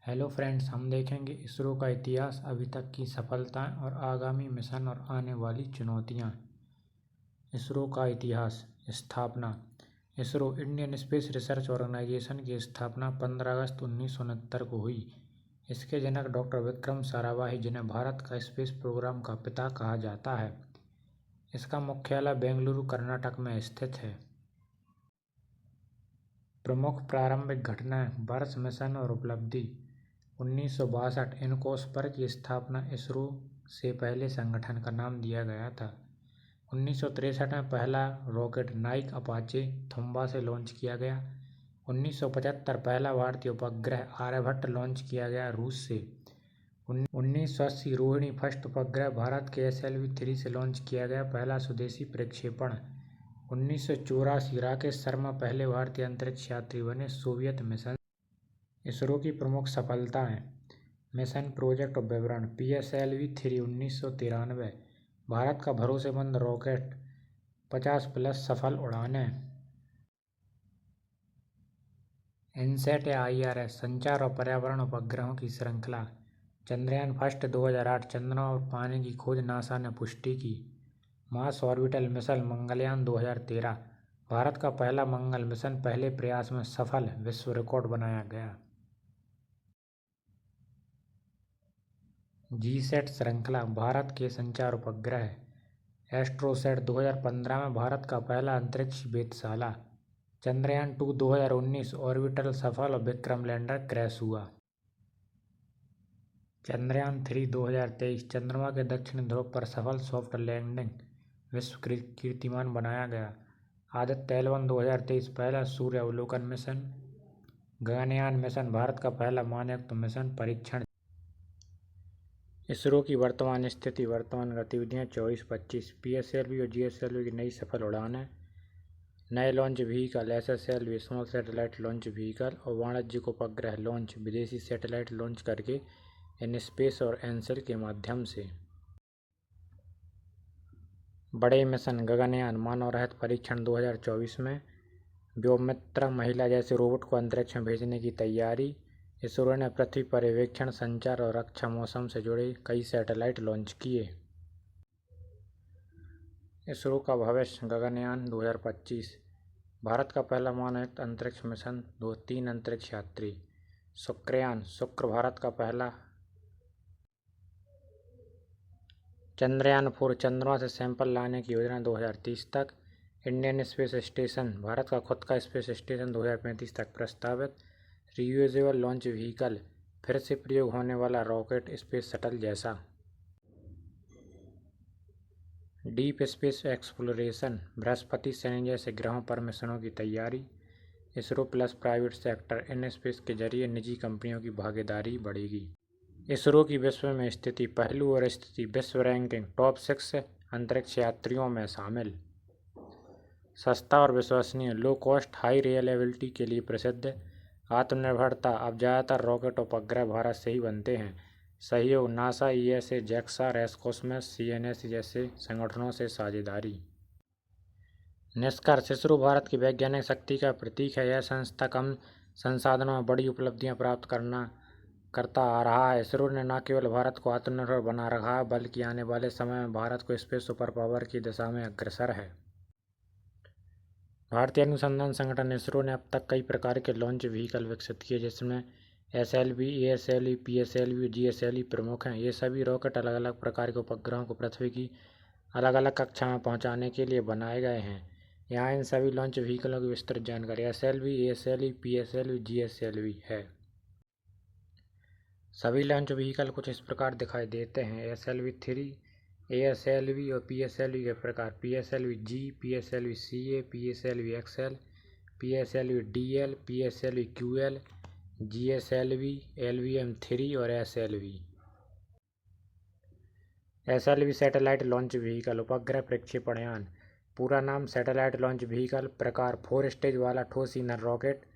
Hello friends, हम देखेंगे इसरो का इतिहास, अभी तक की सफलताएं और आगामी मिशन और आने वाली चुनौतियां। इसरो का इतिहास। स्थापना। ISRO Indian space research organisation की स्थापना 15 अगस्त 1969 को हुई। इसके जनक डॉक्टर विक्रम साराभाई, जिन्हें भारत का स्पेस प्रोग्राम का पिता कहा जाता है। इसका मुख्यालय बेंगलुरु, कर्नाटक में स्थित है। प्रमुख प्रारंभिक घटनाएं, वर्ष, मिशन और उपलब्धि। 1962 इनकोस्पर की स्थापना। इसरो से पहले संगठन का नाम दिया गया था। 1963 में पहला रॉकेट नाइक अपाचे थुम्बा से लॉन्च किया गया। 1975 पहला भारतीय उपग्रह आर्यभट्ट लॉन्च किया गया रूस से। 1980 रोहिणी फर्स्ट उपग्रह भारत के SLV-3 से लॉन्च किया गया, पहला स्वदेशी प्रक्षेपण। 1984 राकेश शर्मा पहले भारतीय अंतरिक्ष यात्री बने। Soviet mission. इसरो की प्रमुख सफलताएं। मिशन प्रोजेक्ट विवरण। PSLV-3 1993 भारत का भरोसेमंद रॉकेट, 50+ सफल उड़ानें। इनसैट या IRS संचार और पर्यावरण उपग्रहों की श्रृंखला। चंद्रयान फर्स्ट 2008 चंद्रमा और पानी की खोज, नासा ने पुष्टि की। Mars orbital mission Mangalyaan 2013 Bharat का पहला मंगल मिशन, पहले प्रयास में सफल, विश्व रिकॉर्ड बनाया गया। GSAT श्रृंखला भारत के संचार उपग्रह। एस्ट्रोसैट 2015 में भारत का पहला अंतरिक्ष वेधशाला। चंद्रयान 2 2019 ऑर्बिटर सफल और विक्रम लैंडर क्रैश हुआ। चंद्रयान 3 2023 चंद्रमा के दक्षिणी ध्रुव पर सफल सॉफ्ट लैंडिंग, विश्व कीर्तिमान बनाया गया। आदित्य L1 2023 पहला सूर्य अवलोकन मिशन। गगनयान मिशन भारत का पहला मानवयुक्त मिशन परीक्षण। इसरो की वर्तमान स्थिति। वर्तमान गतिविधियां 24-25। PSLV और GSLV की नई सफल उड़ानें, नए launch vehicle SSLV small satellite launch vehicle और वाणिज्यिक उपग्रह लॉन्च, विदेशी सैटेलाइट लॉन्च करके इन स्पेस और एनसेल के माध्यम से। बड़े मिशन। गगनयान मानव रहित परीक्षण 2024 में। व्योममित्र महिला जैसे रोबोट को अंतरिक्ष में भेजने की तैयारी। इसरो ने पृथ्वी पर्यवेक्षण, संचार और रक्षा, मौसम से जुड़े कई सैटेलाइट लॉन्च किए। इसरो का भविष्य। गगनयान 2025 भारत का पहला मानवयुक्त अंतरिक्ष मिशन, 3 अंतरिक्ष यात्री। शुक्रयान शुक्र भारत का पहला। चंद्रयान 4 चंद्रमा से सैंपल लाने की योजना 2030 तक। इंडियन स्पेस स्टेशन भारत का खुद का स्पेस स्टेशन 2035 तक प्रस्तावित। रियूजेबल लॉन्च व्हीकल फिर से प्रयोग होने वाला रॉकेट, स्पेस शटल जैसा। Deep space exploration Brihaspati, Shani जैसे ग्रहों पर मिशनों की तैयारी। ISRO plus private sector in space के जरिए निजी कंपनियों की भागीदारी बढ़ेगी। इसरो की विश्व में स्थिति। पहलू और स्थिति। विश्व रैंकिंग टॉप 6 अंतरिक्ष यात्रियों में शामिल। सस्ता और विश्वसनीय, लो कॉस्ट, हाई रिलायबिलिटी के लिए प्रसिद्ध। आत्मनिर्भरता, अब ज़्यादातर रॉकेट उपग्रह भारत से ही बनते हैं। सहयोग, नासा, ESA, JAXA, रेस्कोसमस, CNSE जैसे संगठनों से साझेदारी। निष्कर्ष। इसरो भारत की वैज्ञानिक शक्ति का प्रतीक है। यह संस्था कम संसाधनों में बड़ी उपलब्धियां प्राप्त करता आ रहा है। इसरो ने न केवल भारत को आत्मनिर्भर बना रखा है, बल्कि आने वाले समय में भारत को स्पेस सुपर पावर की दिशा में अग्रसर है। भारतीय अनुसंधान संगठन इसरो ने अब तक कई प्रकार के लॉन्च व्हीकल विकसित किए, जिसमें SLV, ASLV, PSLV, GSLV प्रमुख हैं। ये सभी रॉकेट अलग अलग प्रकार के उपग्रहों को पृथ्वी की अलग अलग कक्षा में पहुंचाने के लिए बनाए गए हैं। यहाँ इन सभी लॉन्च व्हीकलों की विस्तृत जानकारी SLV, ASLV, PSLV, GSLV है। सभी लॉन्च व्हीकल कुछ इस प्रकार दिखाई देते हैं। SLV-3, ASLV और PSLV के प्रकार। PSLV-G, PSLV-CA, PSLV-XL, PSLV-DL, PSLV-QL, GSLV, LVM-3 और SLV। SLV satellite launch vehicle, उपग्रह प्रक्षेपण यान। पूरा नाम सैटेलाइट लॉन्च व्हीकल। प्रकार 4 स्टेज वाला ठोस ईंधन रॉकेट।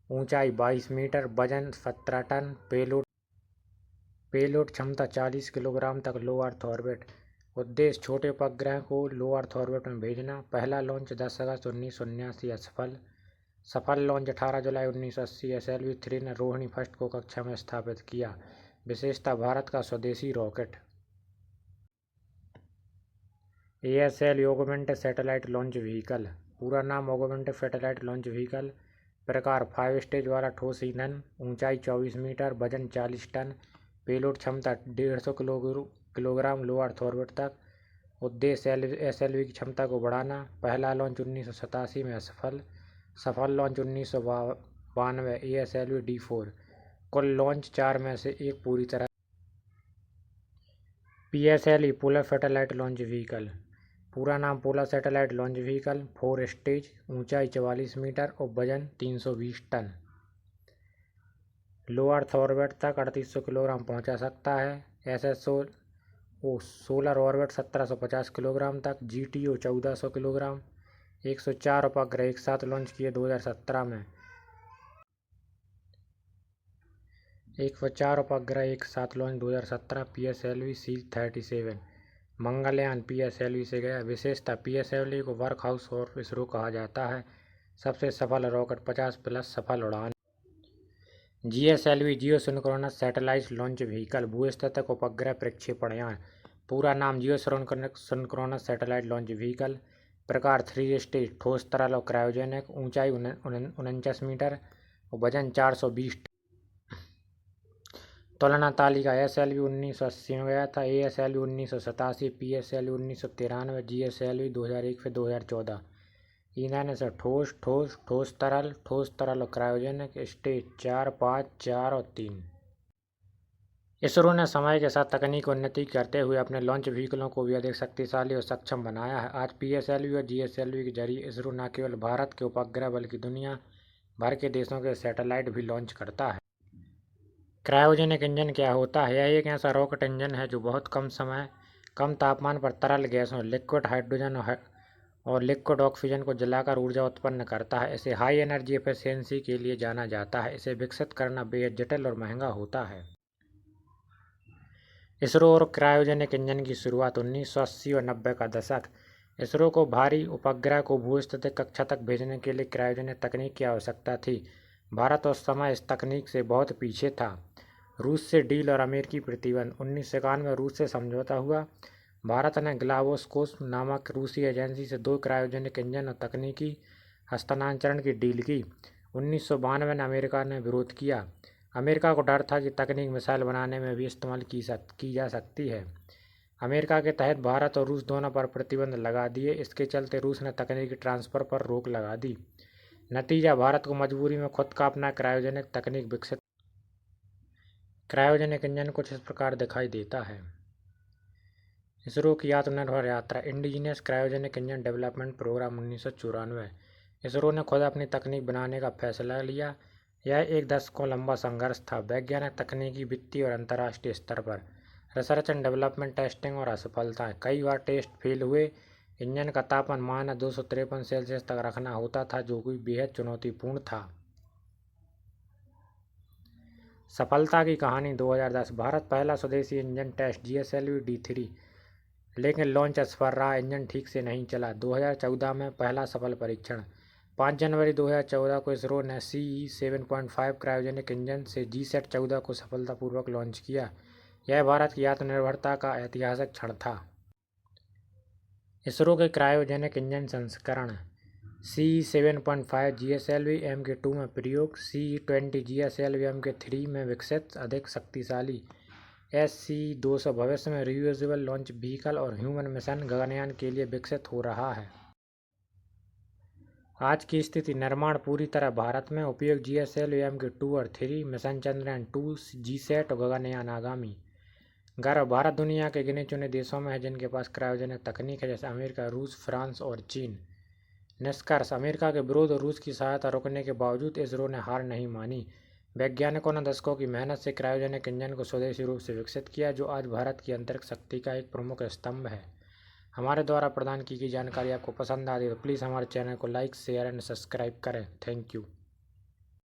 ऊंचाई 22 मीटर, वजन 17 टन, पेलोड क्षमता 40 किलोग्राम तक, लो अर्थ ऑर्बिट। उद्देश्य छोटे उपग्रह को लो अर्थ ऑर्बिट में भेजना। पहला लॉन्च 10 अगस्त 1979 असफल। सफल लॉन्च 18 जुलाई 1980। SLV-3 ने रोहिणी फर्स्ट को कक्षा में स्थापित किया। विशेषता भारत का स्वदेशी rocket. ASL augmented satellite launch vehicle, पूरा नाम ऑगमेंटेड सैटेलाइट लॉन्च व्हीकल। प्रकार 5 स्टेज वाला ठोस ईंधन, ऊंचाई 24 मीटर, वजन 40 टन, पेलोड क्षमता 150 किलोग्राम लो अर्थ ऑर्बिट तक। उद्देश्य SLV की क्षमता को बढ़ाना। पहला लॉन्च 1987 में सफल लॉन्च 1992 ASLV-D4। कुल लॉन्च 4 में से एक पूरी तरह। PSLV polar satellite launch vehicle, पूरा नाम polar satellite launch vehicle. 4 stage, ऊंचाई 44 मीटर और वजन 320 टन, लो अर्थ ऑर्बिट तक 3800 किलोग्राम पहुंचा सकता है। SSO सोलर ऑर्बिट 1750 किलोग्राम तक, GTO 1400 किलोग्राम। 104 उपग्रह एक साथ लॉन्च किए 2017 में। 104 उपग्रह एक साथ लॉन्च 2017। PSLV-C-37 मंगलयान PSLV से गया। विशेषता PSLV को वर्कहाउस और इसरो कहा जाता है। सबसे सफल रॉकेट 50+ सफल उड़ान। GSLV जियो सिंक्रोनस सैटेलाइट लॉन्च व्हीकल, भूस्थितिक उपग्रह प्रक्षेपण यान, पूरा नाम जियो सिंक्रोनस सैटेलाइट लॉन्च व्हीकल। प्रकार 3 स्टेज, ठोस तरल और क्रायोजेनिक, ऊंचाई 49 मीटर और वजन 420 टन। तुलना तालिका SLV 1980 में गया था, ASLV 1987, PSLV 1993, GSLV 2001 से 2014। ईंधन से ठोस तरल और क्रायोजेनिक। स्टेज 4, 5, 4 और 3। इसरो ने समय के साथ तकनीक उन्नति करते हुए अपने लॉन्च व्हीकलों को भी अधिक शक्तिशाली और सक्षम बनाया है। आज PSLV और GSLV के जरिए इसरो न केवल भारत के उपग्रह बल्कि दुनिया भर के देशों के सैटेलाइट भी लॉन्च करता है। क्रायोजेनिक इंजन क्या होता है? यह एक ऐसा रॉकेट इंजन है जो बहुत कम तापमान पर तरल गैसों, लिक्विड हाइड्रोजन और लिक्विड ऑक्सीजन को जलाकर ऊर्जा उत्पन्न करता है। इसे हाई एनर्जी एफिशिएंसी के लिए जाना जाता है। इसे विकसित करना बेहद जटिल और महंगा होता है। इसरो और क्रायोजेनिक इंजन की शुरुआत 1980 और 90 का दशक। इसरो को भारी उपग्रह को भूस्थितिक कक्षा तक भेजने के लिए क्रायोजेनिक तकनीक की आवश्यकता थी। भारत उस समय इस तकनीक से बहुत पीछे था। रूस से डील और अमेरिकी प्रतिबंध। 1991 में रूस से समझौता हुआ। भारत ने ग्लावोस्कोस नामक रूसी एजेंसी से 2 क्रायोजेनिक इंजन और तकनीकी हस्तांतरण की डील की। 1992 में अमेरिका ने विरोध किया। अमेरिका को डर था कि तकनीक मिसाइल बनाने में भी इस्तेमाल की जा सकती है। अमेरिका के तहत भारत और रूस दोनों पर प्रतिबंध लगा दिए। इसके चलते रूस ने तकनीकी ट्रांसफर पर रोक लगा दी। नतीजा, भारत को मजबूरी में खुद का अपना क्रायोजेनिक तकनीक विकसित। क्रायोजेनिक इंजन कुछ इस प्रकार दिखाई देता है। इसरो की आत्मनिर्भर यात्रा, indigenous cryogenic engine development programme 1994। ISRO ने खुद अपनी तकनीक बनाने का फैसला लिया। यह एक दशकों लंबा संघर्ष था, वैज्ञानिक, तकनीकी, वित्तीय और अंतर्राष्ट्रीय स्तर पर। रिसर्च एंड डेवलपमेंट, टेस्टिंग और असफलताएं। कई बार टेस्ट फेल हुए। इंजन का तापमान -253 तक रखना होता था, जो कि बेहद चुनौतीपूर्ण था। सफलता की कहानी 2010। भारत पहला स्वदेशी इंजन टेस्ट GSLV-D3, लेकिन लॉन्च असफल रहा। इंजन ठीक से नहीं चला। 2014 में पहला सफल परीक्षण। 5 जनवरी 2014 को इसरो ने CE-7.5 क्रायोजेनिक इंजन से GSAT-14 को सफलतापूर्वक लॉन्च किया। यह भारत की आत्मनिर्भरता का ऐतिहासिक क्षण था। इसरो के क्रायोजेनिक इंजन संस्करण। CE-7.5 GSLV-MK2 में प्रयोग। CE-20 GSLV-MK3 में विकसित, अधिक शक्तिशाली। SCE-200 भविष्य में रियूजेबल लॉन्च व्हीकल और ह्यूमन मिशन गगनयान के लिए विकसित हो रहा है। आज की स्थिति, निर्माण पूरी तरह भारत में। उपयोग GSLV-MK2 और 3, मिशन चंद्रयान 2, GSAT और गगनयान आगामी। गर्व, भारत दुनिया के गिने चुने देशों में है जिनके पास क्रायोजेनिक तकनीक है, जैसे अमेरिका, रूस, फ्रांस और चीन। निष्कर्ष, अमेरिका के विरोध और रूस की सहायता रुकने के बावजूद इसरो ने हार नहीं मानी। वैज्ञानिकों ने दशकों की मेहनत से क्रायोजेनिक इंजन को स्वदेशी रूप से विकसित किया, जो आज भारत की अंतरिक्ष शक्ति का एक प्रमुख स्तंभ है। हमारे द्वारा प्रदान की गई जानकारी आपको पसंद आ रही है तो प्लीज़ हमारे चैनल को लाइक, शेयर एंड सब्सक्राइब करें। Thank you.